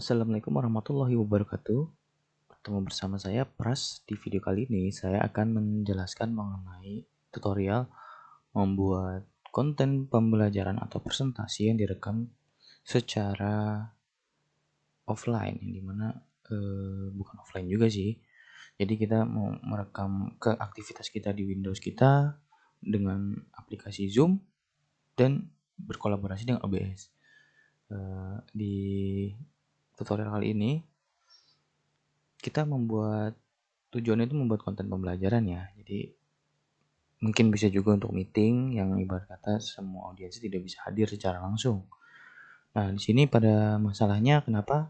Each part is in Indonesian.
Assalamualaikum warahmatullahi wabarakatuh. Bertemu bersama saya Pras. Di video kali ini saya akan menjelaskan mengenai tutorial membuat konten pembelajaran atau presentasi yang direkam secara offline, yang dimana bukan offline juga sih. Jadi kita mau merekam ke aktivitas kita di Windows kita dengan aplikasi Zoom dan berkolaborasi dengan OBS. Di tutorial kali ini kita tujuannya itu membuat konten pembelajaran ya. Jadi mungkin bisa juga untuk meeting yang ibarat kata semua audiens tidak bisa hadir secara langsung. Nah, di sini pada masalahnya kenapa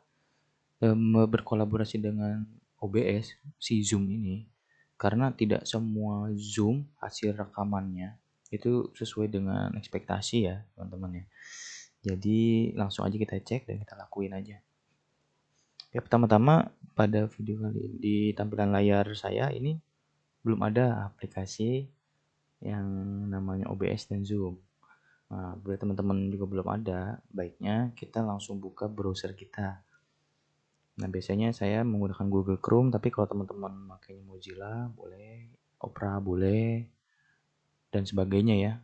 berkolaborasi dengan OBS si Zoom ini, karena tidak semua Zoom hasil rekamannya itu sesuai dengan ekspektasi ya teman-teman ya. Jadi langsung aja kita cek dan kita lakuin aja. Ya, pertama-tama pada video kali ini di tampilan layar saya ini belum ada aplikasi yang namanya OBS dan Zoom. Nah, buat teman-teman juga belum ada, baiknya kita langsung buka browser kita. Nah, biasanya saya menggunakan Google Chrome, tapi kalau teman-teman pakai Mozilla boleh, Opera boleh, dan sebagainya ya.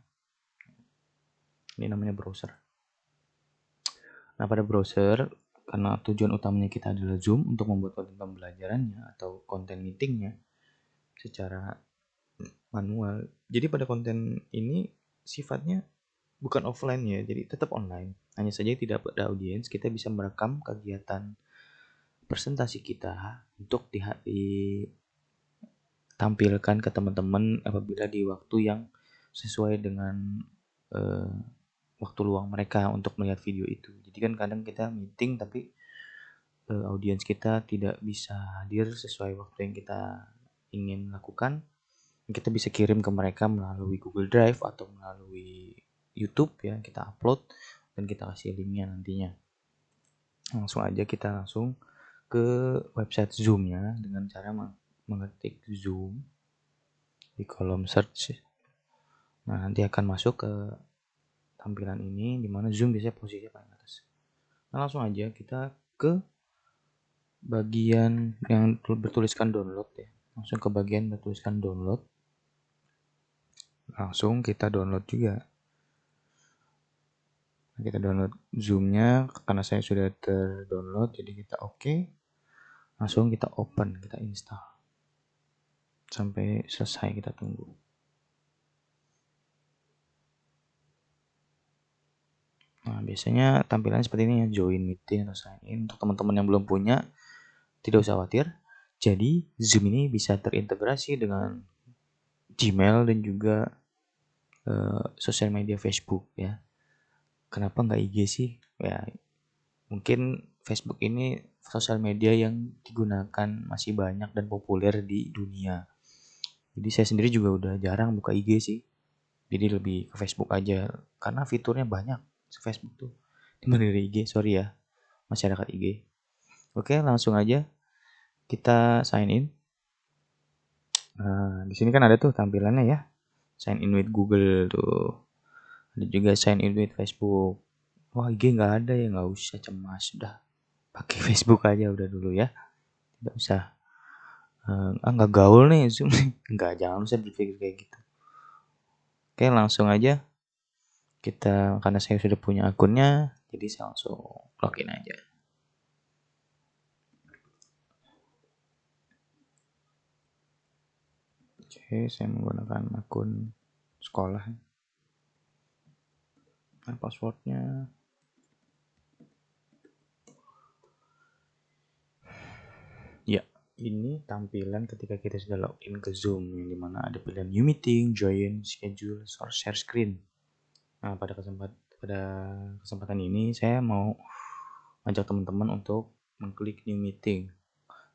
Ini namanya browser. Nah, pada browser, karena tujuan utamanya kita adalah Zoom untuk membuat konten pembelajarannya atau konten meetingnya secara manual. Jadi pada konten ini sifatnya bukan offline ya, jadi tetap online. Hanya saja tidak pada audiens, kita bisa merekam kegiatan presentasi kita untuk ditampilkan ke teman-teman apabila di waktu yang sesuai dengan eh, waktu luang mereka untuk melihat video itu. Jadi kan kadang kita meeting tapi audiens kita tidak bisa hadir sesuai waktu yang kita ingin lakukan. Kita bisa kirim ke mereka melalui Google Drive atau melalui YouTube ya, kita upload dan kita kasih linknya nantinya. Langsung aja kita langsung ke website Zoom-nya dengan cara mengetik Zoom di kolom search. Nah, nanti akan masuk ke tampilan ini di mana Zoom biasanya posisinya paling atas. Nah, langsung aja kita ke bagian yang bertuliskan download ya. Langsung ke bagian bertuliskan download. Langsung kita download juga. Kita download Zoom-nya karena saya sudah terdownload, jadi kita oke. Langsung kita open, kita install. Sampai selesai kita tunggu. Nah, biasanya tampilan seperti ini ya, join meeting atau sign in. Untuk teman-teman yang belum punya, tidak usah khawatir. Jadi Zoom ini bisa terintegrasi dengan Gmail dan juga sosial media Facebook ya. Kenapa nggak IG sih? Ya, mungkin Facebook ini sosial media yang digunakan masih banyak dan populer di dunia. Jadi saya sendiri juga udah jarang buka IG sih. Jadi lebih ke Facebook aja karena fiturnya banyak Facebook tuh. Dibanding dari IG, sorry ya masyarakat IG. Oke, langsung aja kita sign in. Nah, di sini kan ada tuh tampilannya ya. Sign in with Google tuh. Ada juga sign in with Facebook. Wah, IG nggak ada ya, nggak usah cemas, udah pakai Facebook aja udah dulu ya, nggak usah nggak gaul nih Zoom nih, nggak, jangan usah berpikir kayak gitu. Oke, langsung aja kita, karena saya sudah punya akunnya, jadi saya langsung login aja. Oke, saya menggunakan akun sekolah. Nah, passwordnya ya, ini tampilan ketika kita sudah login ke Zoom, yang dimana ada pilihan new meeting, join, schedule, or share screen. Nah, pada kesempatan ini saya mau ajak teman-teman untuk mengklik new meeting.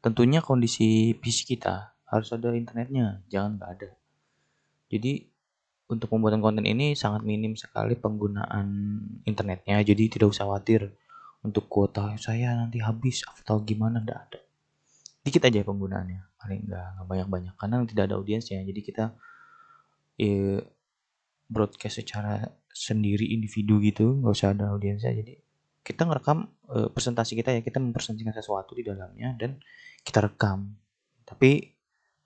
Tentunya kondisi PC kita harus ada internetnya, jangan nggak ada. Jadi untuk pembuatan konten ini sangat minim sekali penggunaan internetnya, jadi tidak usah khawatir untuk kuota saya nanti habis atau gimana, nggak ada. Dikit aja penggunaannya, paling nggak banyak-banyak karena tidak ada audiensnya. Jadi kita broadcast secara sendiri individu gitu, nggak usah ada audiensnya. Jadi kita ngerekam presentasi kita ya, kita mempresentasikan sesuatu di dalamnya dan kita rekam. Tapi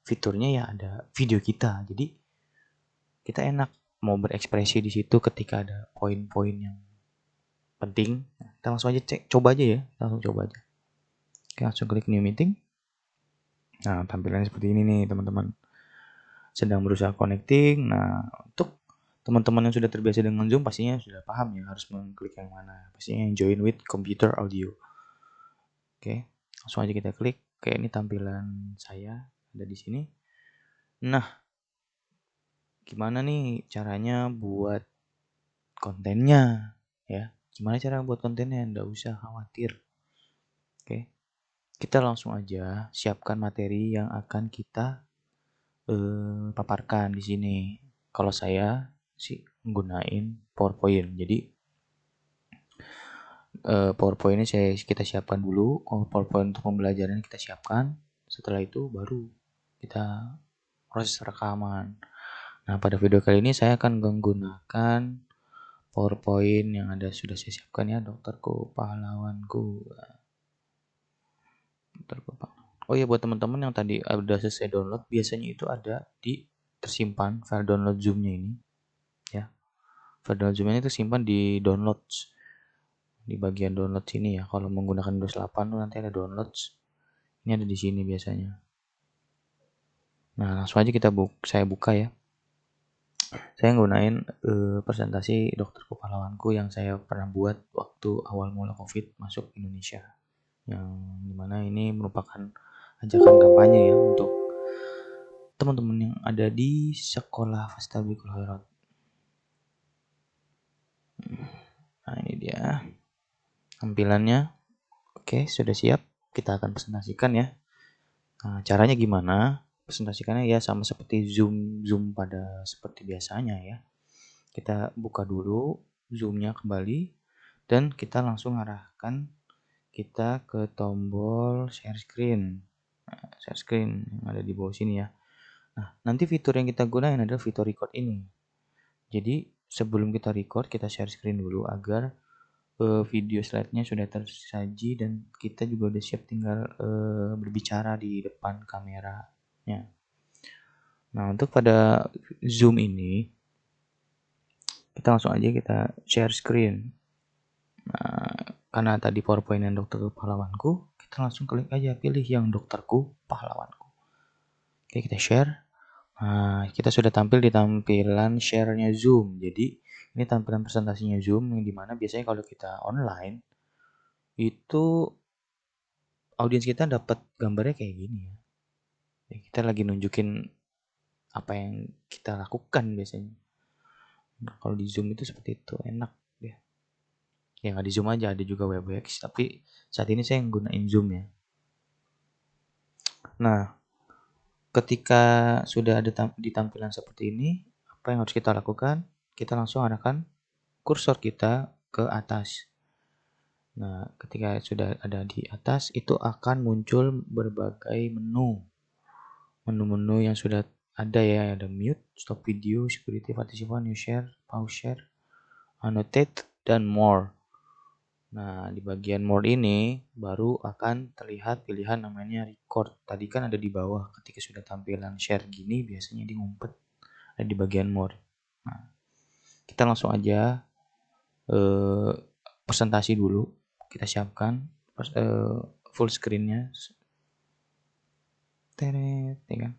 fiturnya ya ada video kita, jadi kita enak mau berekspresi di situ ketika ada poin-poin yang penting. Kita langsung aja coba aja ya, langsung coba aja. Oke, langsung klik new meeting. Nah, tampilannya seperti ini nih teman-teman. Sedang berusaha connecting. Nah, untuk teman-teman yang sudah terbiasa dengan Zoom pastinya sudah paham ya harus mengklik yang mana. Pastinya yang join with computer audio. Oke, langsung aja kita klik. Oke, ini tampilan saya ada di sini. Nah, gimana nih caranya buat kontennya ya? Gimana cara buat kontennya? Nggak usah khawatir. Oke, kita langsung aja siapkan materi yang akan kita paparkan di sini. Kalau saya sih menggunakan PowerPoint. Jadi PowerPoint ini kita siapkan dulu. PowerPoint untuk pembelajaran kita siapkan. Setelah itu baru kita proses rekaman. Nah, pada video kali ini saya akan menggunakan PowerPoint yang sudah saya siapkan ya, dokterku pahlawanku. Oh iya, buat teman-teman yang tadi udah selesai download, biasanya itu ada di tersimpan file download Zoom-nya ini ya. File download Zoom-nya itu simpan di downloads, di bagian download sini ya. Kalau menggunakan Windows 8 tuh nanti ada downloads. Ini ada di sini biasanya. Nah, langsung aja saya buka ya. Saya gunain presentasi dokterku pahlawanku yang saya pernah buat waktu awal mula COVID masuk Indonesia. Yang dimana ini merupakan ajakan kampanye ya untuk teman-teman yang ada di sekolah Fastabiqul Khairat. Nah, ini dia tampilannya. Oke, sudah siap. Kita akan presentasikan ya. Nah, caranya gimana? Presentasikannya ya sama seperti Zoom pada seperti biasanya ya. Kita buka dulu Zoom-nya kembali dan kita langsung arahkan kita ke tombol share screen. Nah, share screen yang ada di bawah sini ya. Nah, nanti fitur yang kita gunakan adalah fitur record ini. Jadi, sebelum kita record, kita share screen dulu agar video slide-nya sudah tersaji dan kita juga udah siap tinggal berbicara di depan kameranya. Nah, untuk pada Zoom ini, kita langsung aja kita share screen. Nah, karena tadi PowerPoint yang dokter pahlawanku, kita langsung klik aja pilih yang dokterku pahlawanku. Oke, kita share. Nah, kita sudah tampil di tampilan share-nya Zoom. Jadi, ini tampilan presentasinya Zoom yang dimana biasanya kalau kita online itu audiens kita dapat gambarnya kayak gini ya. Kita lagi nunjukin apa yang kita lakukan biasanya. Nah, kalau di Zoom itu seperti itu, enak ya. Ya nggak di Zoom aja, ada juga Webex. Tapi saat ini saya gunain Zoom ya. Nah, ketika sudah ada di tampilan seperti ini, apa yang harus kita lakukan? Kita langsung arahkan kursor kita ke atas. Nah, ketika sudah ada di atas, itu akan muncul berbagai menu. Menu-menu yang sudah ada ya, ada mute, stop video, security, participant, new share, pause share, annotate, dan more. Nah, di bagian more ini baru akan terlihat pilihan namanya record. Tadi kan ada di bawah, ketika sudah tampilan share gini biasanya di ngumpet ada di bagian more. Nah, kita langsung aja presentasi dulu. Kita siapkan full screen-nya. Teret, ya kan?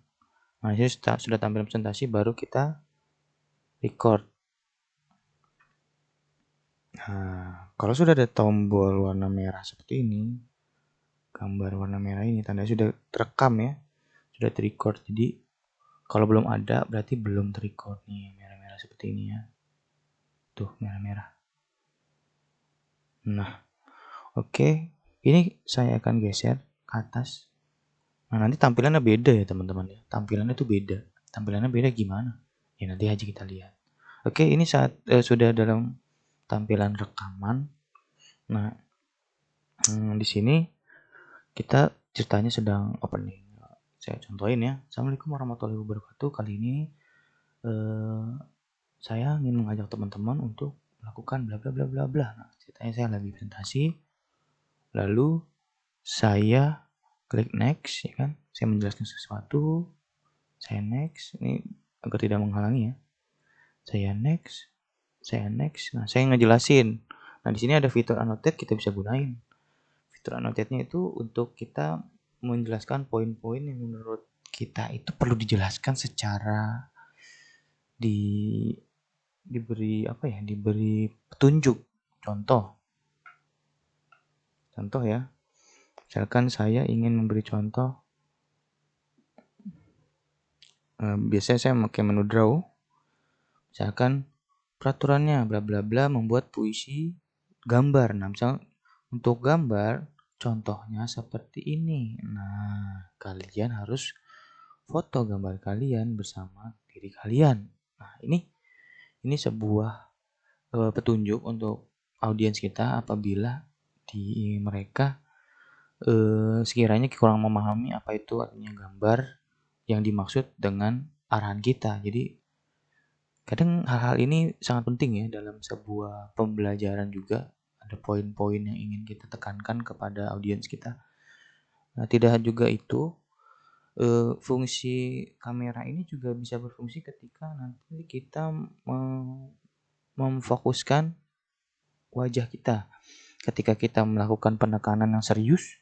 Nah, ini sudah tampil presentasi baru kita record. Nah, kalau sudah ada tombol warna merah seperti ini, gambar warna merah ini tandanya sudah terekam ya, sudah terrecord. Jadi kalau belum ada berarti belum terrecord nih, merah-merah seperti ini ya. Tuh, merah-merah. Nah, oke. Ini saya akan geser ke atas. Nah, nanti tampilannya beda ya teman-teman ya. Tampilannya tuh beda. Tampilannya beda gimana? Ya nanti aja kita lihat. Oke, ini saat sudah dalam tampilan rekaman. Nah, di sini kita ceritanya sedang opening. Saya contohin ya. Assalamualaikum warahmatullahi wabarakatuh. Kali ini saya ingin mengajak teman-teman untuk melakukan bla bla bla bla bla. Nah, ceritanya saya lagi presentasi, lalu saya klik next, ya kan? Saya menjelaskan sesuatu, saya next, ini agar tidak menghalangi ya. Saya next. Nah, saya ngejelasin. Nah, di sini ada fitur annotate kita bisa gunain. Fitur annotate-nya itu untuk kita menjelaskan poin-poin yang menurut kita itu perlu dijelaskan secara diberi petunjuk. Contoh ya. Misalkan saya ingin memberi contoh, biasanya saya pakai menu draw. Misalkan peraturannya bla bla bla membuat puisi gambar. Nah, misal untuk gambar contohnya seperti ini. Nah, kalian harus foto gambar kalian bersama diri kalian. Nah, ini sebuah petunjuk untuk audiens kita apabila mereka sekiranya kurang memahami apa itu artinya gambar yang dimaksud dengan arahan kita. Jadi kadang hal-hal ini sangat penting ya dalam sebuah pembelajaran juga. Ada poin-poin yang ingin kita tekankan kepada audiens kita. Nah, tidak juga itu, fungsi kamera ini juga bisa berfungsi ketika nanti kita memfokuskan wajah kita. Ketika kita melakukan penekanan yang serius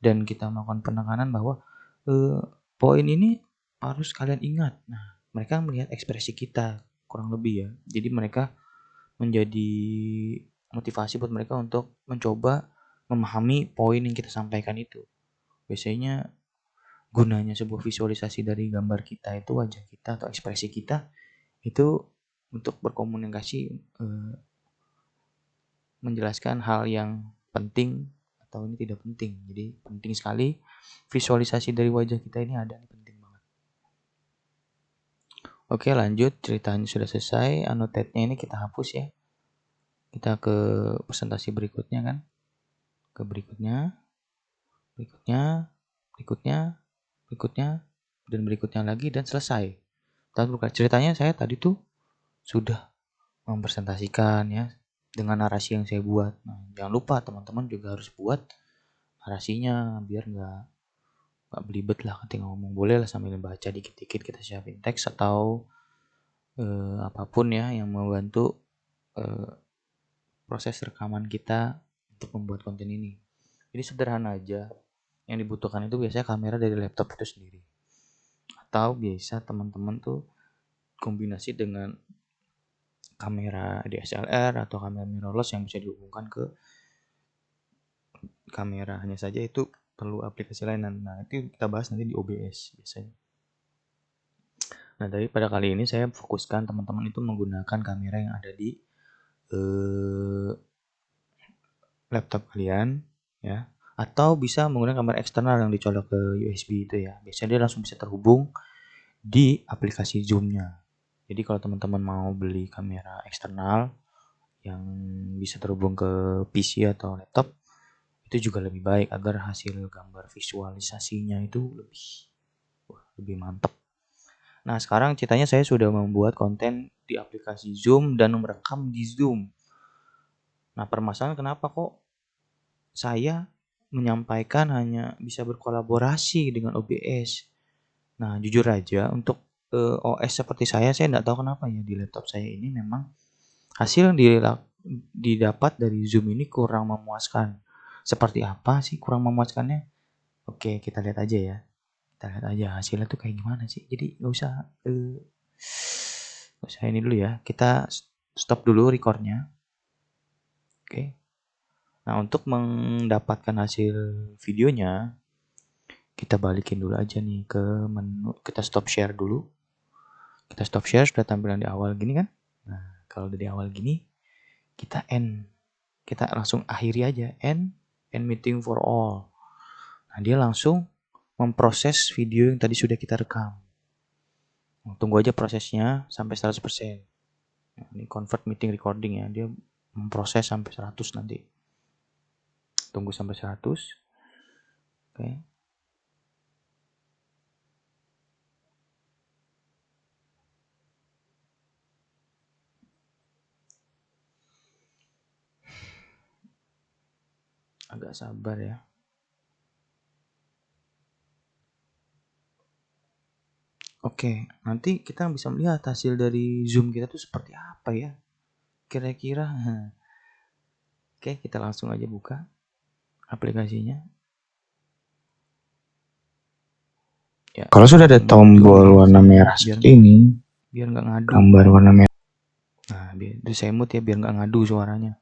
dan kita melakukan penekanan bahwa poin ini harus kalian ingat. Nah, mereka melihat ekspresi kita kurang lebih ya. Jadi mereka menjadi motivasi buat mereka untuk mencoba memahami poin yang kita sampaikan itu. Biasanya gunanya sebuah visualisasi dari gambar kita itu wajah kita atau ekspresi kita itu untuk berkomunikasi, menjelaskan hal yang penting atau ini tidak penting. Jadi penting sekali visualisasi dari wajah kita ini ada, ini penting banget. Oke, lanjut, ceritanya sudah selesai, annotate-nya ini kita hapus ya. Kita ke presentasi berikutnya kan. Ke berikutnya, dan berikutnya lagi dan selesai. Ceritanya saya tadi tuh sudah mempresentasikan ya dengan narasi yang saya buat. Nah, jangan lupa teman-teman juga harus buat narasinya biar nggak belibet lah ketika ngomong. Boleh lah sambil baca dikit-dikit, kita siapin teks atau apapun ya yang membantu proses rekaman kita untuk membuat konten ini. Jadi sederhana aja. Yang dibutuhkan itu biasanya kamera dari laptop itu sendiri. Atau biasa teman-teman tuh kombinasi dengan kamera DSLR atau kamera mirrorless yang bisa dihubungkan ke kamera. Hanya saja itu perlu aplikasi lain. Nah, itu kita bahas nanti di OBS biasanya. Nah, tapi pada kali ini saya fokuskan teman-teman itu menggunakan kamera yang ada di laptop kalian ya, atau bisa menggunakan kamera eksternal yang dicolok ke USB itu ya. Biasanya dia langsung bisa terhubung di aplikasi Zoom-nya. Jadi kalau teman-teman mau beli kamera eksternal yang bisa terhubung ke PC atau laptop, itu juga lebih baik agar hasil gambar visualisasinya itu lebih mantap. Nah, sekarang ceritanya saya sudah membuat konten di aplikasi Zoom dan merekam di Zoom. Nah, permasalahan kenapa kok saya menyampaikan hanya bisa berkolaborasi dengan OBS. Nah, jujur aja untuk OS seperti saya enggak tahu kenapa ya di laptop saya ini memang hasil yang didapat dari Zoom ini kurang memuaskan. Seperti apa sih kurang memuaskannya? Oke, kita lihat aja ya. Kita lihat aja hasilnya tuh kayak gimana sih. Jadi nggak usah ini dulu ya. Kita stop dulu recordnya. Oke. Nah, untuk mendapatkan hasil videonya, kita balikin dulu aja nih ke menu. Kita stop share dulu. Kita stop share, sudah tampilan di awal gini kan. Nah, kalau dari awal gini, kita end. Kita langsung akhiri aja. End meeting for all. Nah, dia langsung memproses video yang tadi sudah kita rekam. Nah, tunggu aja prosesnya sampai 100%. Nah, ini convert meeting recording ya. Dia memproses sampai 100 nanti. Tunggu sampai 100. Oke. sabar ya. Oke, nanti kita bisa melihat hasil dari Zoom kita tuh seperti apa ya. Kira-kira. Oke, kita langsung aja buka aplikasinya. Ya, kalau sudah ada tombol warna merah seperti ini, biar nggak ngadu. gambar warna merah. Nah, biar saya mute ya, biar nggak ngadu suaranya.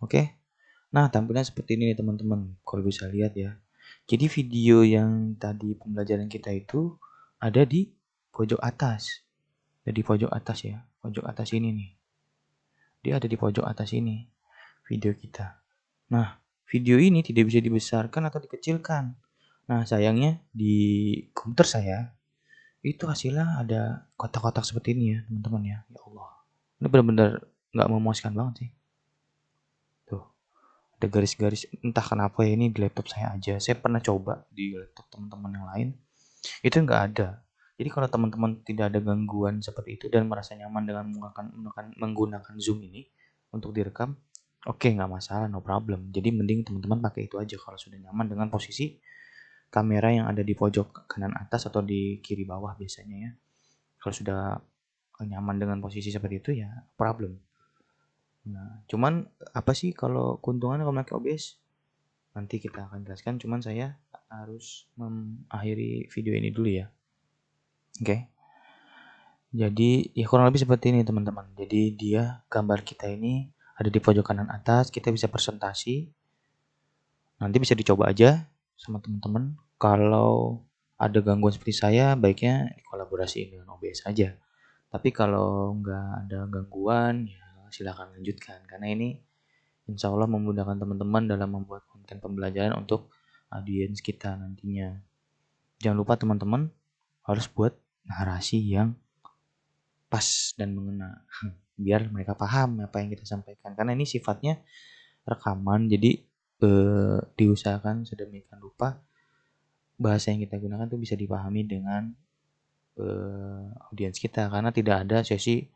Oke. Nah, tampilan seperti ini nih teman-teman. Kalau bisa lihat ya. Jadi video yang tadi pembelajaran kita itu ada di pojok atas. Jadi pojok atas ya, pojok atas ini nih. Dia ada di pojok atas ini video kita. Nah, video ini tidak bisa dibesarkan atau dikecilkan. Nah, sayangnya di komputer saya itu hasilnya ada kotak-kotak seperti ini ya, teman-teman ya. Ya Allah. Ini benar-benar nggak memuaskan banget sih. Tuh, ada garis-garis, entah kenapa ya, ini di laptop saya aja. Saya pernah coba di laptop teman-teman yang lain, itu nggak ada. Jadi kalau teman-teman tidak ada gangguan seperti itu dan merasa nyaman dengan menggunakan Zoom ini untuk direkam, oke, nggak masalah, no problem. Jadi mending teman-teman pakai itu aja kalau sudah nyaman dengan posisi kamera yang ada di pojok kanan atas atau di kiri bawah biasanya ya. Kalau sudah nyaman dengan posisi seperti itu ya problem. Nah, cuman apa sih kalau keuntungannya kalau pakai OBS? Nanti kita akan jelaskan, cuman saya harus mengakhiri video ini dulu ya. Oke. Jadi ya kurang lebih seperti ini teman-teman. Jadi dia gambar kita ini ada di pojok kanan atas, kita bisa presentasi. Nanti bisa dicoba aja sama teman-teman. Kalau ada gangguan seperti saya, baiknya kolaborasi dengan OBS aja. Tapi kalau nggak ada gangguan, ya silakan lanjutkan. Karena ini insya Allah memudahkan teman-teman dalam membuat konten pembelajaran untuk audiens kita nantinya. Jangan lupa teman-teman harus buat narasi yang pas dan mengena. Biar mereka paham apa yang kita sampaikan. Karena ini sifatnya rekaman, jadi diusahakan sedemikian rupa bahasa yang kita gunakan tuh bisa dipahami dengan audiens kita, karena tidak ada sesi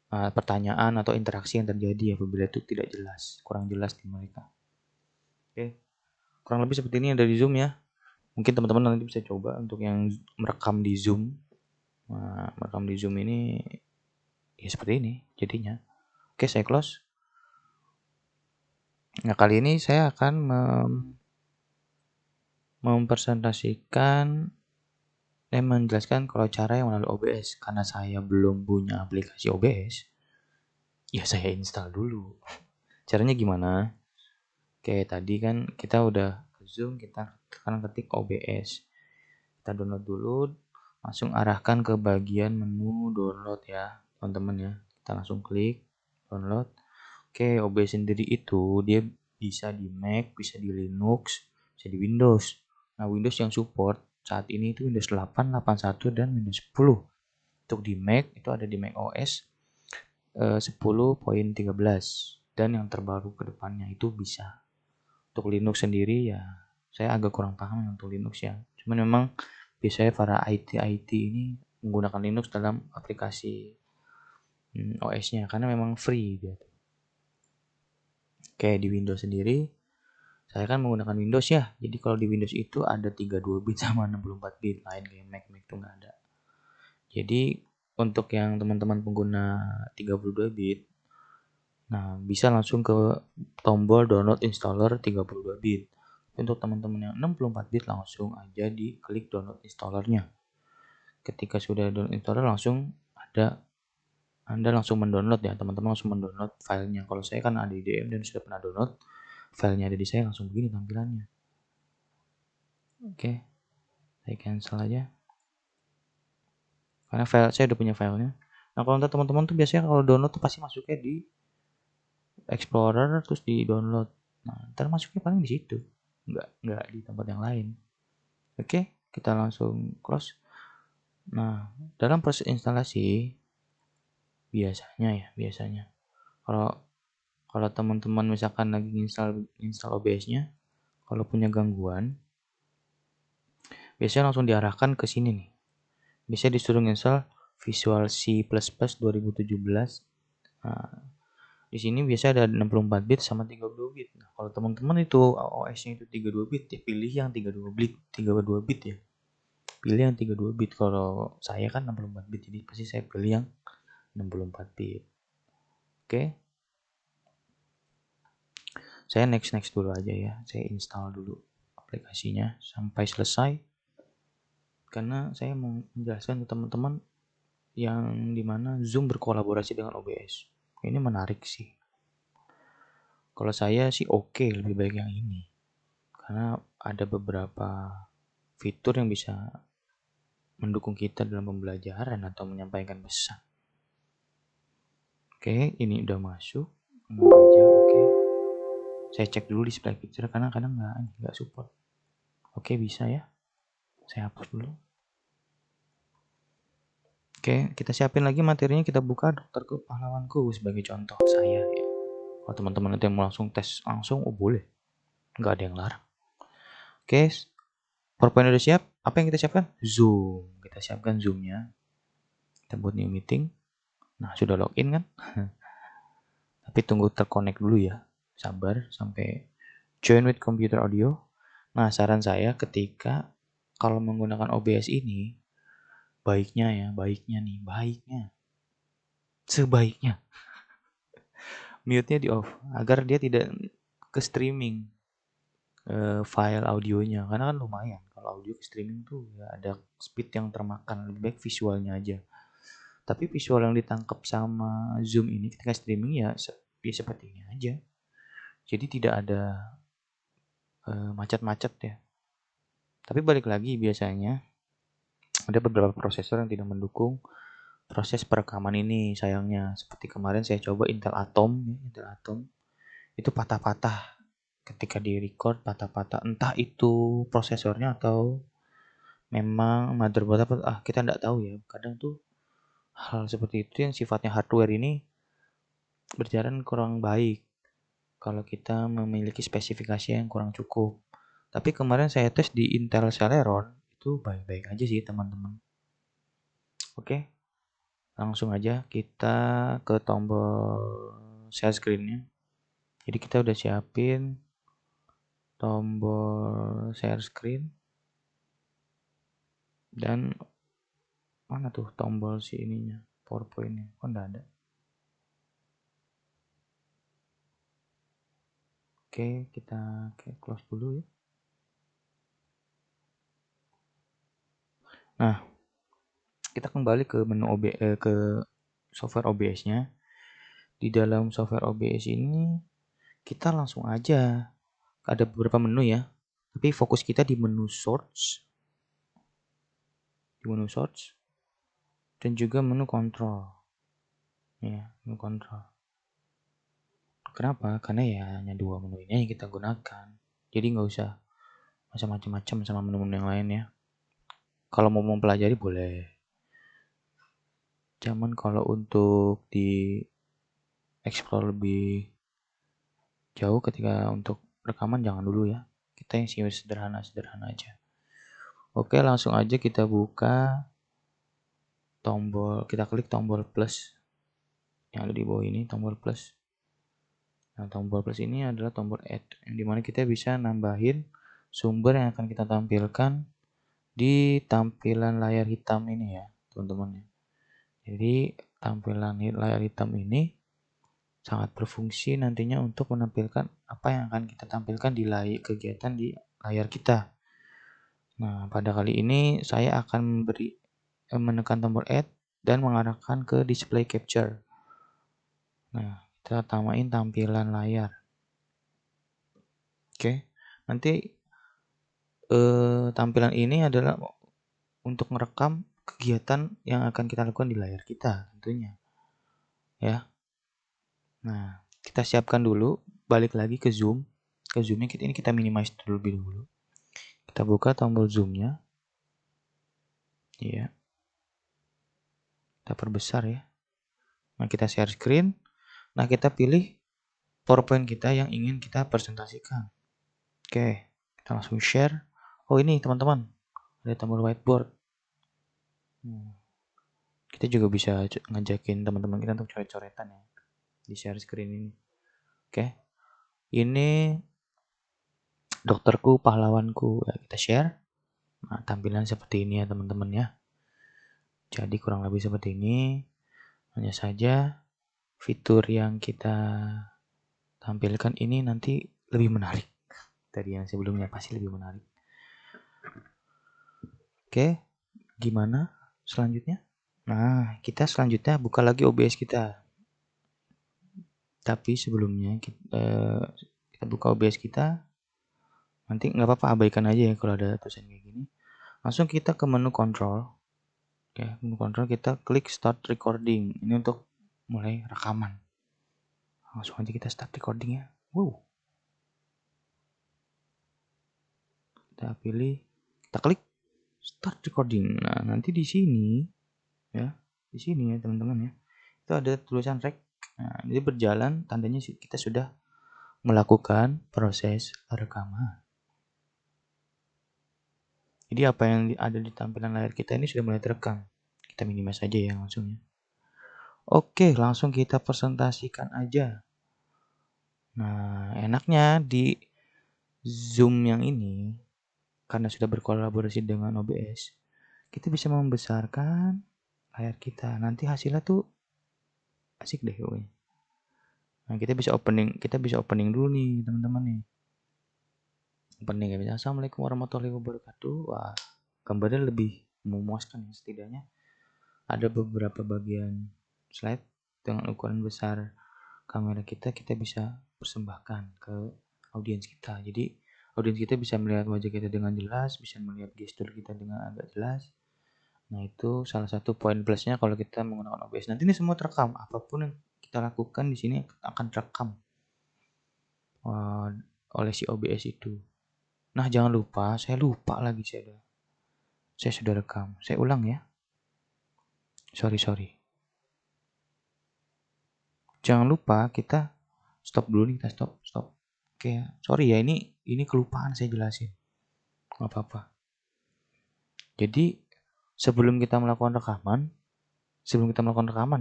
pertanyaan atau interaksi yang terjadi apabila itu tidak jelas, kurang jelas di mereka. Oke, kurang lebih seperti ini dari Zoom ya. Mungkin teman-teman nanti bisa coba untuk yang merekam di Zoom. Nah, merekam di Zoom ini ya seperti ini jadinya. Oke, saya close. Nah, kali ini saya akan mempresentasikan dan menjelaskan kalau cara yang melalui OBS. Karena saya belum punya aplikasi OBS, ya saya install dulu. Caranya gimana? Oke, tadi kan kita udah ke Zoom, kita sekarang ketik OBS. Kita download dulu, langsung arahkan ke bagian menu download ya, teman-teman ya. Kita langsung klik download. Oke, OBS sendiri itu dia bisa di Mac, bisa di Linux, bisa di Windows. Nah, Windows yang support saat ini itu Windows 8, 81 dan Windows 10. Untuk di Mac itu ada di Mac OS 10.13 dan yang terbaru ke depannya itu bisa. Untuk Linux sendiri ya saya agak kurang paham untuk Linux ya. Cuman memang biasanya para IT ini menggunakan Linux dalam aplikasi OS-nya karena memang free gitu. Oke, di Windows sendiri saya kan menggunakan Windows ya. Jadi kalau di Windows itu ada 32 bit sama 64 bit, lain kayak Mac itu nggak ada. Jadi untuk yang teman-teman pengguna 32 bit, nah bisa langsung ke tombol download installer 32 bit. Untuk teman-teman yang 64 bit langsung aja diklik download installernya. Ketika sudah download installer langsung ada, Anda langsung mendownload ya, teman-teman langsung mendownload filenya. Kalau saya kan ada di DM dan sudah pernah download, filenya ada di saya langsung begini tampilannya. Oke, saya cancel aja. Karena file saya udah punya filenya. Nah kalau untuk teman-teman tuh biasanya kalau download tuh pasti masuknya di Explorer terus di download. Nah ntar masuknya paling di situ, nggak di tempat yang lain. Oke, kita langsung close. Nah dalam proses instalasi biasanya kalau teman-teman misalkan lagi install OBS-nya, kalau punya gangguan biasanya langsung diarahkan ke sini nih. Biasanya disuruh install Visual C++ 2017. Nah, Di sini biasa ada 64 bit sama 32 bit. Nah, kalau teman-teman itu OS-nya itu 32 bit, ya pilih yang 32 bit, 32 bit ya. Pilih yang 32 bit. Kalau saya kan 64 bit, jadi pasti saya pilih yang 64 bit. Oke. Saya next dulu aja ya. Saya install dulu aplikasinya sampai selesai. Karena saya mau menjelaskan ke teman-teman yang dimana Zoom berkolaborasi dengan OBS. Ini menarik sih. Kalau saya sih oke, lebih baik yang ini. Karena ada beberapa fitur yang bisa mendukung kita dalam pembelajaran atau menyampaikan pesan. Oke, ini udah masuk. Mau aja, oke. Saya cek dulu display picture karena kadang nggak support. Oke, bisa ya. Saya hapus dulu. Oke, kita siapin lagi materinya, kita buka Dokterku Pahlawanku sebagai contoh saya ya. Kalau teman-teman nanti mau langsung tes langsung, boleh. Nggak ada yang larang. Oke, PowerPoint udah siap. Apa yang kita siapkan? Zoom. Kita siapkan Zoom-nya. Kita buat new meeting. Nah, sudah login kan? Tapi tunggu terkonek dulu ya. Sabar sampai join with computer audio. Nah, saran saya ketika kalau menggunakan OBS ini, baiknya sebaiknya mute-nya di off agar dia tidak ke streaming file audionya, karena kan lumayan kalau audio ke streaming tuh ya ada speed yang termakan, lebih baik visualnya aja. Tapi visual yang ditangkap sama Zoom ini ketika streaming ya seperti ini aja, jadi tidak ada macet-macet ya. Tapi balik lagi, biasanya ada beberapa prosesor yang tidak mendukung proses perekaman ini sayangnya. Seperti kemarin saya coba Intel Atom itu patah-patah ketika di record, patah-patah, entah itu prosesornya atau memang motherboard apa, kita nggak tahu ya. Kadang tuh hal seperti itu yang sifatnya hardware ini berjalan kurang baik kalau kita memiliki spesifikasi yang kurang cukup. Tapi kemarin saya tes di Intel Celeron itu baik-baik aja sih teman-teman. Oke, langsung aja kita ke tombol share screen-nya. Jadi kita udah siapin tombol share screen dan mana tuh tombol si ininya, PowerPoint-nya. Kok enggak ada? Oke, kita close dulu ya. Nah, kita kembali ke menu ke software OBS-nya. Di dalam software OBS ini kita langsung aja, ada beberapa menu ya. Tapi fokus kita di menu source. Di menu source dan juga menu control. Ya, menu control. Kenapa? Karena ya hanya dua menu ini yang kita gunakan. Jadi nggak usah macam-macam sama menu-menu yang lain ya. Kalau mau mempelajari boleh. Cuman kalau untuk di explore lebih jauh ketika untuk rekaman jangan dulu ya. Kita yang sederhana aja. Oke, langsung aja kita buka kita klik tombol plus yang ada di bawah ini, tombol plus. Nah, tombol plus ini adalah tombol add, yang dimana kita bisa nambahin sumber yang akan kita tampilkan di tampilan layar hitam ini ya, teman-teman. Jadi tampilan layar hitam ini sangat berfungsi nantinya untuk menampilkan apa yang akan kita tampilkan di kegiatan di layar kita. Nah, pada kali ini saya akan menekan tombol add dan mengarahkan ke display capture. Nah, kita tamain tampilan layar. Oke, nanti tampilan ini adalah untuk merekam kegiatan yang akan kita lakukan di layar kita tentunya. Ya. Nah, kita siapkan dulu, balik lagi ke Zoom. Ke Zoom-nya kita minimize terlebih dahulu. Kita buka tombol Zoom-nya. Iya. Kita perbesar ya. Nah, kita share screen. Nah, kita pilih PowerPoint kita yang ingin kita presentasikan. Oke, kita langsung share. Oh, ini teman-teman, ada tombol whiteboard. Kita juga bisa ngajakin teman-teman kita untuk coret-coretan ya. di share screen ini. Oke. Ini dokterku, pahlawanku. Ya, kita share. Nah, tampilan seperti ini ya teman-teman ya. Jadi kurang lebih seperti ini. Hanya saja fitur yang kita tampilkan ini nanti lebih menarik dari yang sebelumnya, pasti lebih menarik. Oke, gimana selanjutnya? Nah, kita selanjutnya buka lagi OBS kita. Tapi sebelumnya kita buka OBS kita. Nanti nggak apa-apa, abaikan aja ya kalau ada tulisan kayak gini. Langsung kita ke menu control. Oke, menu control kita klik start recording. Ini untuk mulai rekaman. Langsung aja kita start recording ya. Wow. Kita pilih, kita klik start recording. Nah, nanti di sini ya, di sini ya teman-teman ya. Itu ada tulisan rec. Nah, ini berjalan, tandanya kita sudah melakukan proses rekaman. Jadi apa yang ada di tampilan layar kita ini sudah mulai terekam. Kita minimize aja ya langsung ya. Oke, langsung kita presentasikan aja. Nah, enaknya di Zoom yang ini, karena sudah berkolaborasi dengan OBS, kita bisa membesarkan layar kita. Nanti hasilnya tuh asik deh pokoknya. Nah, kita bisa opening dulu nih, teman-teman nih. Opening ya, misalnya Assalamualaikum warahmatullahi wabarakatuh. Wah, gambarnya lebih memuaskan ya, setidaknya. Ada beberapa bagian slide dengan ukuran besar kamera kita bisa persembahkan ke audiens kita. Jadi audiens kita bisa melihat wajah kita dengan jelas, bisa melihat gestur kita dengan agak jelas. Nah, itu salah satu poin plusnya kalau kita menggunakan OBS. Nanti ini semua terekam, apapun yang kita lakukan di sini akan terekam oleh si OBS itu. Nah, jangan lupa, saya lupa lagi saya sudah rekam. Saya ulang ya. Sorry. Jangan lupa kita stop dulu nih, kita stop. Oke, sorry ya, ini kelupaan saya jelasin. Gak apa-apa. Jadi sebelum kita melakukan rekaman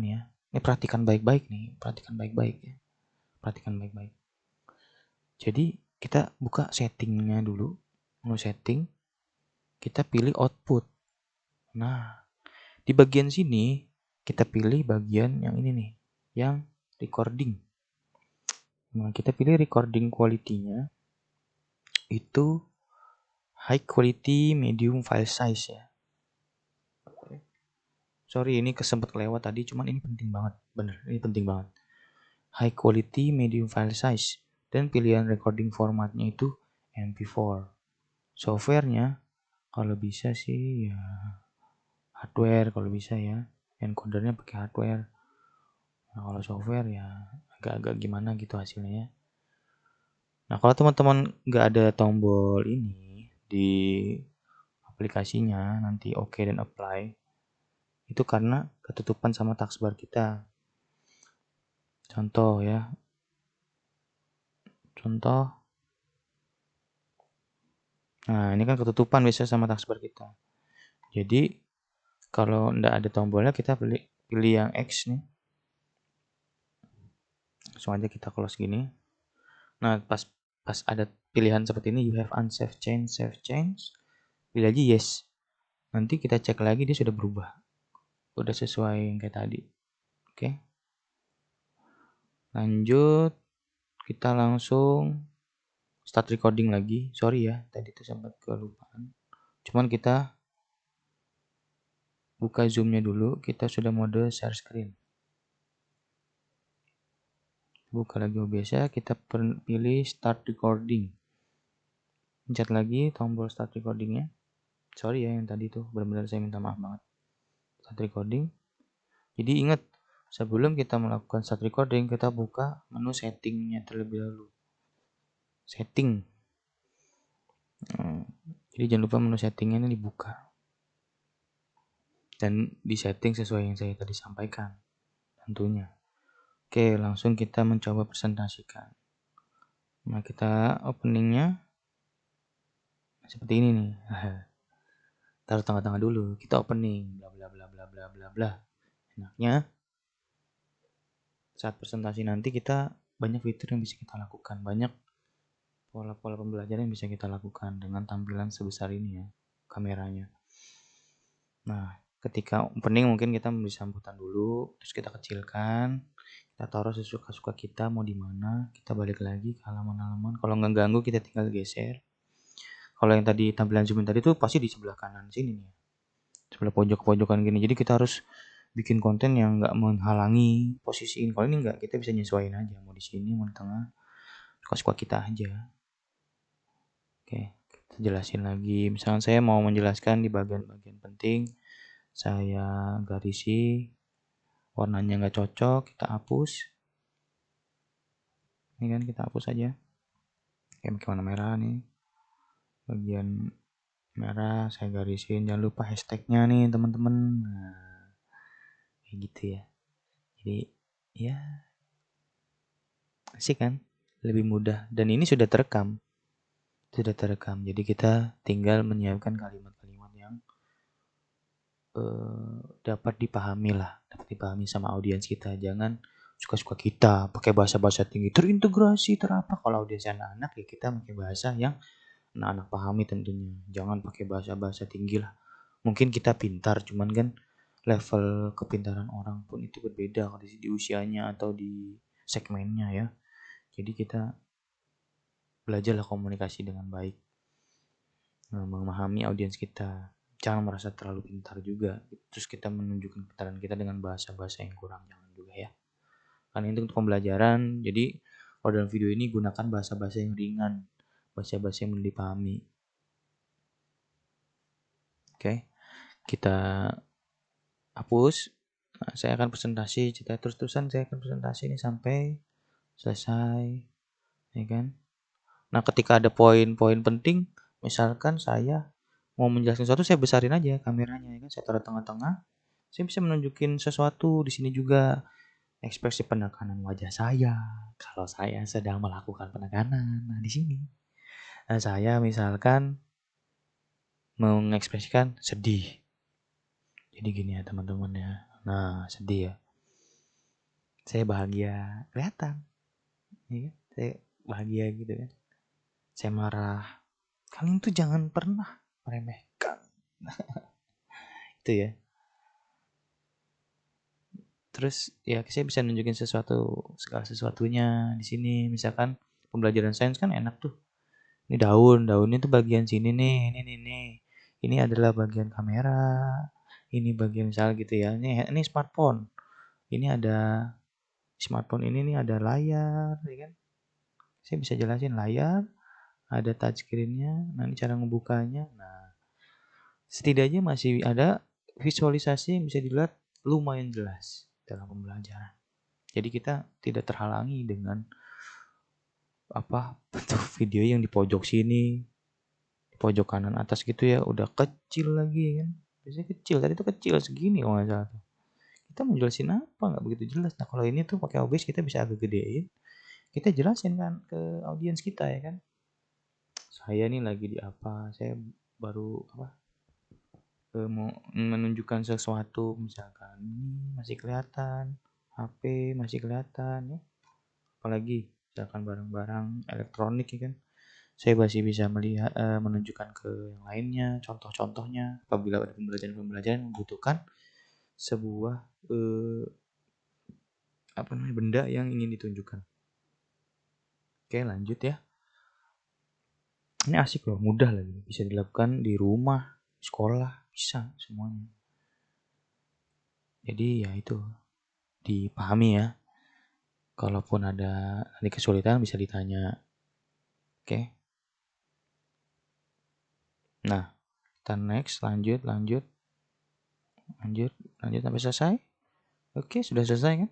ya, ini perhatikan baik-baik ya. Perhatikan baik-baik. Jadi kita buka settingnya dulu, menu setting, kita pilih output. Nah, di bagian sini kita pilih bagian yang ini nih, yang recording. Nah, kita pilih recording quality-nya itu high quality medium file size ya. Sorry, ini kesempet kelewat tadi, cuman ini penting banget. Bener, ini penting banget. High quality medium file size. Dan pilihan recording formatnya itu MP4. Softwarenya, kalau bisa sih ya hardware, kalau bisa ya. Encodernya pakai hardware. Nah, kalau software ya agak-agak gimana gitu hasilnya ya. Nah, kalau teman-teman nggak ada tombol ini di aplikasinya, nanti OK dan apply, itu karena ketutupan sama taskbar kita. Contoh ya. Nah, ini kan ketutupan biasa sama taskbar kita. Jadi, kalau nggak ada tombolnya, kita pilih yang X nih. Langsung aja kita close gini. Nah, pas ada pilihan seperti ini, you have unsaved change, save change, pilih aja yes. Nanti kita cek lagi dia sudah berubah. Udah sesuai yang kayak tadi. Oke. Lanjut, kita langsung start recording lagi. Sorry ya, tadi itu sempat kelupaan. Cuman kita buka zoomnya dulu, kita sudah mode share screen. Buka lagi OBS, kita pilih start recording. Pencet lagi tombol start recordingnya. Sorry ya yang tadi tuh, benar-benar saya minta maaf banget. Start recording. Jadi ingat, sebelum kita melakukan start recording, kita buka menu settingnya terlebih dahulu. Setting. Jadi jangan lupa menu settingnya ini dibuka. Dan di setting sesuai yang saya tadi sampaikan. Tentunya. Oke, langsung kita mencoba presentasikan. Nah, kita openingnya seperti ini nih. Taruh tengah-tengah dulu, kita opening bla bla bla bla bla bla bla. Enaknya saat presentasi nanti kita banyak fitur yang bisa kita lakukan, banyak pola-pola pembelajaran yang bisa kita lakukan dengan tampilan sebesar ini ya, kameranya. Nah, ketika opening mungkin kita memberi sambutan dulu, terus kita kecilkan, kita taruh sesuka-suka kita mau di mana, kita balik lagi ke halaman-halaman. Kalau nggak ganggu kita tinggal geser. Kalau yang tadi tampilan zoom tadi tuh pasti di sebelah kanan sini nih, sebelah pojok-pojokan gini. Jadi kita harus bikin konten yang nggak menghalangi posisiin. Kalau ini nggak, kita bisa nyesuaiin aja. Mau di sini, mau di tengah, suka-suka kita aja. Oke, kita jelasin lagi. Misalkan saya mau menjelaskan di bagian-bagian penting, saya garisi, warnanya nggak cocok, kita hapus. Ini kan kita hapus aja. Kayak pakai warna merah nih. Bagian merah saya garisin, jangan lupa hashtagnya nih teman-teman. Nah, kayak gitu ya. Jadi ya asik kan, lebih mudah dan ini sudah terekam, jadi kita tinggal menyiapkan kalimat-kalimat yang dapat dipahami sama audiens kita. Jangan suka-suka kita pakai bahasa-bahasa tinggi terintegrasi terapa. Kalau audiens anak-anak ya kita pakai bahasa yang anak-anak pahami tentunya, jangan pakai bahasa-bahasa tinggi lah. Mungkin kita pintar, cuman kan level kepintaran orang pun itu berbeda di usianya atau di segmennya ya. Jadi kita belajarlah komunikasi dengan baik, memahami audiens kita. Jangan merasa terlalu pintar juga. Terus kita menunjukkan kepintaran kita dengan bahasa-bahasa yang kurang, jangan juga ya. Karena itu untuk pembelajaran. Jadi kalau dalam video ini gunakan bahasa-bahasa yang ringan, bahasa-bahasa yang mudah dipahami. Oke, kita hapus. Nah, saya akan presentasi, terus-terusan saya akan presentasi ini sampai selesai, ya kan? Nah, ketika ada poin-poin penting, misalkan saya mau menjelaskan sesuatu, saya besarin aja kameranya, ya kan? Saya taruh tengah-tengah. Saya bisa menunjukin sesuatu di sini juga, ekspresi penekanan wajah saya. Kalau saya sedang melakukan penekanan, nah di sini. Nah, saya misalkan mengekspresikan sedih. Jadi gini ya teman-teman ya. Nah, sedih ya. Saya bahagia, kelihatan. Ya kan? Saya bahagia gitu kan. Saya marah. Kalian tuh jangan pernah meremehkan. Itu ya. Terus ya saya bisa nunjukin segala sesuatunya di sini. Misalkan pembelajaran sains kan enak tuh. Ini daunnya tuh bagian sini nih, ini. Ini adalah bagian kamera. Ini bagian misal gitu ya. Ini smartphone. Ini ada smartphone ini nih ada layar, ya kan? Saya bisa jelasin layar, ada touchscreen-nya, nah ini cara ngebukanya. Nah, setidaknya masih ada visualisasi yang bisa dilihat lumayan jelas dalam pembelajaran. Jadi kita tidak terhalangi dengan bentuk video yang di pojok sini, di pojok kanan atas gitu ya, udah kecil lagi kan. Biasanya kecil, tadi tuh kecil segini kalau nggak salah. Kita mau jelasin apa nggak begitu jelas. Nah kalau ini tuh pakai OBS kita bisa agak gedein, kita jelasin kan ke audiens kita ya kan. Saya nih lagi di apa, saya baru mau menunjukkan sesuatu, misalkan ini masih kelihatan, HP masih kelihatan ya. Apalagi misalkan barang-barang elektronik ya kan. Saya masih bisa melihat menunjukkan ke yang lainnya, contoh-contohnya apabila ada pembelajaran-pembelajaran yang membutuhkan sebuah benda yang ingin ditunjukkan. Oke, lanjut ya. Ini asik loh, mudah lagi. Bisa dilakukan di rumah, di sekolah, bisa semuanya. Jadi ya itu, dipahami ya. Kalaupun ada kesulitan bisa ditanya. Oke. Nah, kita next, lanjut sampai selesai. Oke, sudah selesai kan?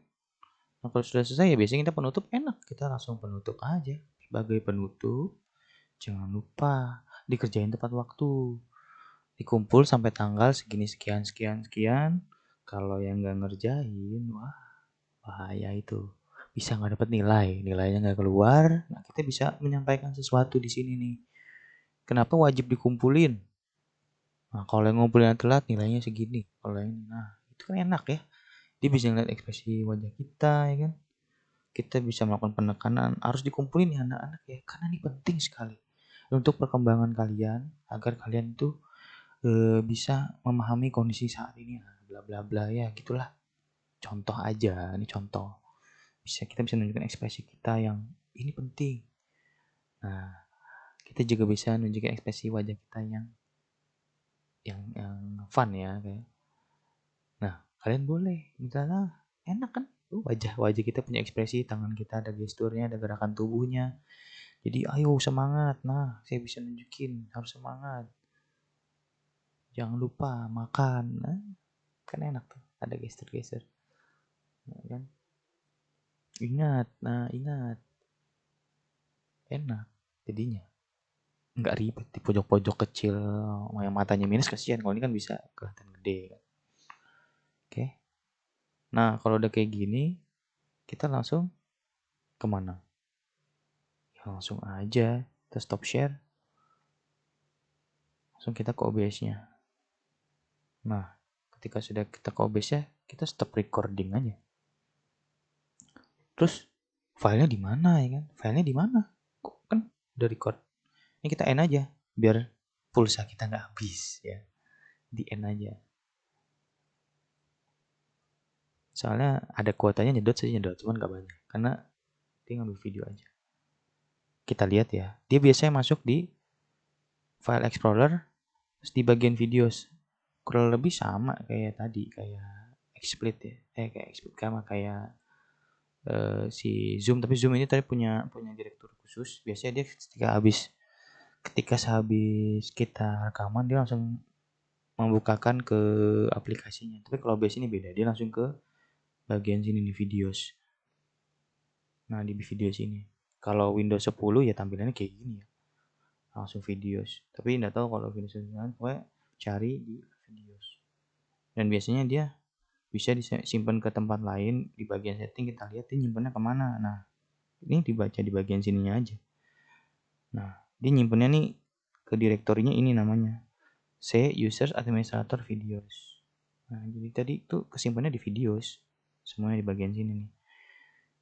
Nah, kalau sudah selesai ya biasanya kita penutup enak. Kita langsung penutup aja. Sebagai penutup, jangan lupa dikerjain tepat waktu. Dikumpul sampai tanggal segini sekian. Kalau yang nggak ngerjain, wah bahaya itu. Bisa nggak dapat nilainya nggak keluar. Nah, kita bisa menyampaikan sesuatu di sini nih. Kenapa wajib dikumpulin? Nah, kalau yang ngumpulin telat nilainya segini. Kalau yang nah itu kan enak ya. Dia bisa ngeliat ekspresi wajah kita ya kan. kita bisa melakukan penekanan, harus dikumpulin nih anak-anak ya, karena ini penting sekali untuk perkembangan kalian, agar kalian tuh bisa memahami kondisi saat ini, bla bla bla ya gitulah. Contoh aja, ini contoh. Kita bisa menunjukkan ekspresi kita yang ini penting. Nah, kita juga bisa nunjukin ekspresi wajah kita yang fun ya kayak. Nah, kalian boleh misalnya enak kan? Wajah kita punya ekspresi, tangan kita ada gesturnya, ada gerakan tubuhnya. Jadi ayo semangat. Nah, saya bisa nunjukin harus semangat. Jangan lupa makan. Nah, kan enak tuh, ada gestur-gestur. Nah, kan? Ingat. Enak jadinya. Nggak ribet di pojok-pojok kecil yang matanya minus, kasihan. Kalau ini kan bisa kelihatan gede kan. Oke. Nah, kalau udah kayak gini, kita langsung kemana? Ya, langsung aja kita stop share. Langsung kita ke OBS-nya. Nah, ketika sudah kita ke OBS-nya, kita stop recording aja. Terus filenya di mana ya kan? Filenya di mana? Kok kan udah record. Ini kita end aja biar pulsa kita nggak habis ya. Di end aja. Soalnya ada kuotanya nyedot, cuman nggak banyak karena dia ngambil video aja. Kita lihat ya, dia biasanya masuk di file explorer, terus di bagian videos. Kurang lebih sama kayak tadi, kayak XSplit ya. Kayak XSplit kayak si Zoom, tapi Zoom ini tadi punya direktur khusus. Biasanya dia ketika sehabis kita rekaman dia langsung membukakan ke aplikasinya. Tapi kalau OBS ini beda, dia langsung ke bagian sini nih, videos. Nah, di video sini. Kalau Windows 10 ya tampilannya kayak gini ya. Langsung videos. Tapi enggak tahu kalau Windows 9, pokoknya cari di videos. Dan biasanya dia bisa disimpan ke tempat lain, di bagian setting kita lihat dia nyimpannya kemana. Nah, ini dibaca di bagian sininya aja. Nah, dia nyimpannya nih ke direktorinya ini namanya C Users Administrator Videos. Nah, jadi tadi tuh kesimpannya di videos. Semuanya di bagian sini nih.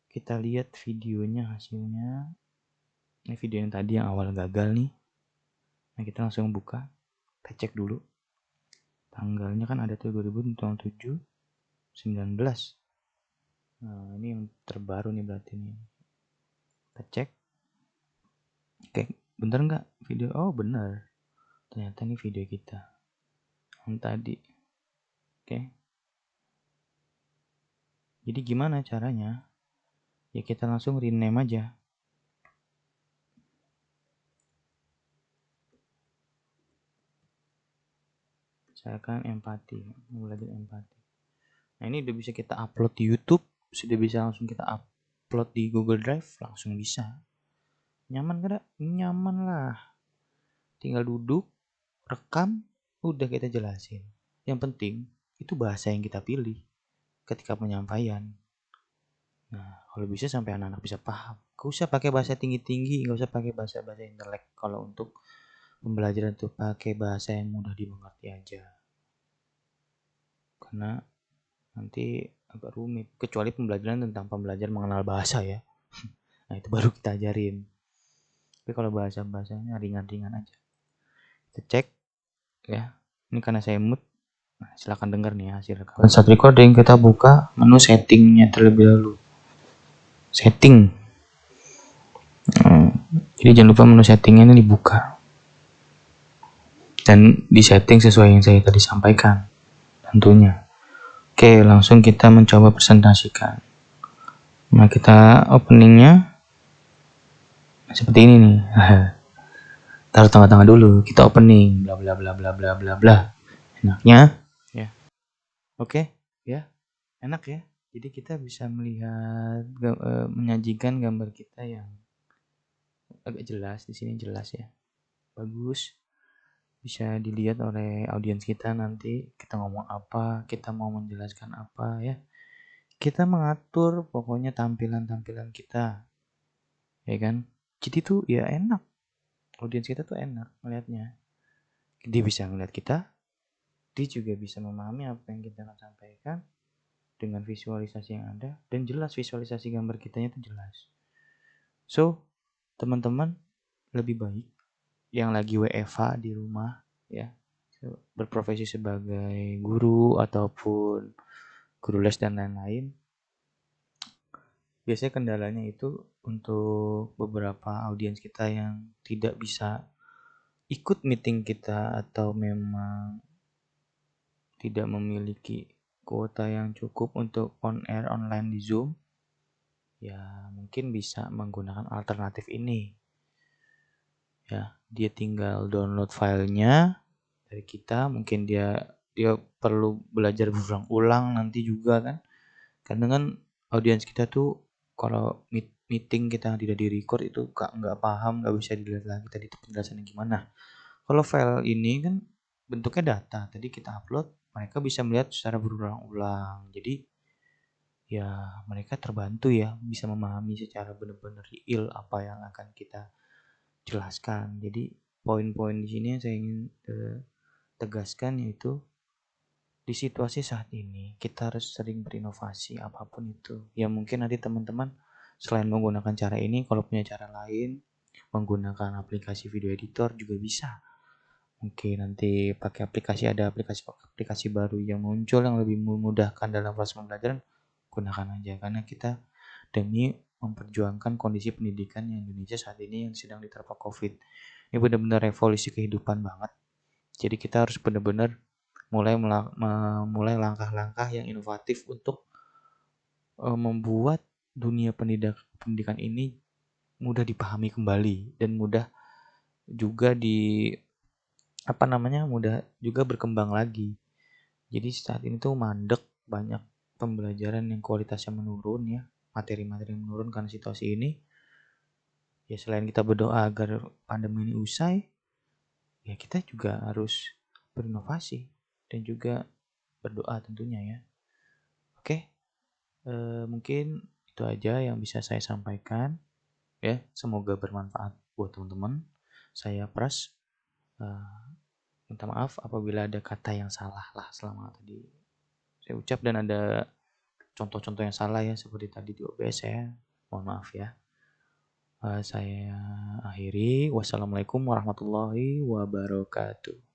Kita lihat videonya hasilnya. Ini video yang tadi yang awal gagal nih. Nah, kita langsung buka. Kita cek dulu. Tanggalnya kan ada tuh 2027 19. Nah, ini yang terbaru nih berarti nih. Kita cek. Oke, bener nggak video? Oh, bener. Ternyata ini video kita. Yang tadi. Oke. Jadi gimana caranya? Ya kita langsung rename aja. Misalkan empati. Belajar empati. Nah, ini udah bisa kita upload di YouTube. Sudah bisa langsung kita upload di Google Drive. Langsung bisa. Nyaman gak? Nyaman lah. Tinggal duduk, rekam, udah kita jelasin. Yang penting itu bahasa yang kita pilih ketika penyampaian. Nah, kalau bisa sampai anak-anak bisa paham. Gak usah pakai bahasa tinggi-tinggi, gak usah pakai bahasa-bahasa intelek. Kalau untuk pembelajaran tuh pakai bahasa yang mudah dimengerti aja. Karena nanti agak rumit. Kecuali pembelajaran tentang pembelajar mengenal bahasa ya. Nah, itu baru kita ajarin. Tapi kalau bahasa-bahasanya ringan-ringan aja. Kita cek ya. Ini karena saya mood. Nah, silakan dengar nih hasil rekaman. Saat recording kita buka menu settingnya terlebih dahulu. Setting. Jadi jangan lupa menu settingnya ini dibuka. Dan disetting sesuai yang saya tadi sampaikan. Tentunya. Oke, langsung kita mencoba presentasikan. Nah, kita openingnya seperti ini nih. Taruh tengah-tengah dulu, kita opening, bla bla bla bla bla bla bla. Enaknya, ya. Oke, ya. Enak ya. Jadi kita bisa melihat menyajikan gambar kita yang agak jelas. Di sini jelas ya. Bagus. Bisa dilihat oleh audiens kita nanti kita ngomong apa, kita mau menjelaskan apa ya. Kita mengatur pokoknya tampilan-tampilan kita. Ya kan? Jadi tuh ya enak. Audiens kita tuh enak melihatnya. Dia bisa melihat kita, dia juga bisa memahami apa yang kita akan sampaikan. dengan visualisasi yang ada dan jelas, visualisasi gambar kitanya itu jelas. So, teman-teman lebih baik yang lagi WFH di rumah ya, berprofesi sebagai guru ataupun guru les dan lain-lain, biasanya kendalanya itu untuk beberapa audiens kita yang tidak bisa ikut meeting kita atau memang tidak memiliki kuota yang cukup untuk on air online di Zoom, ya mungkin bisa menggunakan alternatif ini. Ya, dia tinggal download filenya dari kita, mungkin dia perlu belajar berulang-ulang nanti juga kan. Karena kan audiens kita tuh kalau meeting kita tidak di-record itu nggak paham, nggak bisa dilihat lagi tadi itu penjelasannya gimana. Kalau file ini kan bentuknya data, tadi kita upload, mereka bisa melihat secara berulang-ulang. Jadi ya mereka terbantu ya, bisa memahami secara benar-benar real apa yang akan kita jelaskan. Jadi poin-poin di sini yang saya ingin tegaskan yaitu di situasi saat ini kita harus sering berinovasi apapun itu. Ya mungkin nanti teman-teman selain menggunakan cara ini, kalau punya cara lain, menggunakan aplikasi video editor juga bisa. Mungkin nanti pakai ada aplikasi baru yang muncul yang lebih memudahkan dalam proses pembelajaran, gunakan aja karena kita demi memperjuangkan kondisi pendidikan yang Indonesia saat ini yang sedang diterpa COVID. Ini benar-benar revolusi kehidupan banget. Jadi kita harus benar-benar mulai langkah-langkah yang inovatif untuk membuat dunia pendidikan ini mudah dipahami kembali dan mudah juga mudah juga berkembang lagi. Jadi saat ini tuh mandek, banyak pembelajaran yang kualitasnya menurun ya, materi-materi yang menurun karena situasi ini. Ya selain kita berdoa agar pandemi ini usai, ya kita juga harus berinovasi dan juga berdoa tentunya ya. Oke, mungkin itu aja yang bisa saya sampaikan ya. Semoga bermanfaat buat teman-teman. Saya Pras, minta maaf apabila ada kata yang salah lah selama tadi saya ucap dan ada contoh-contoh yang salah ya seperti tadi di OBS saya. Mohon maaf ya. Saya akhiri. Wassalamualaikum warahmatullahi wabarakatuh.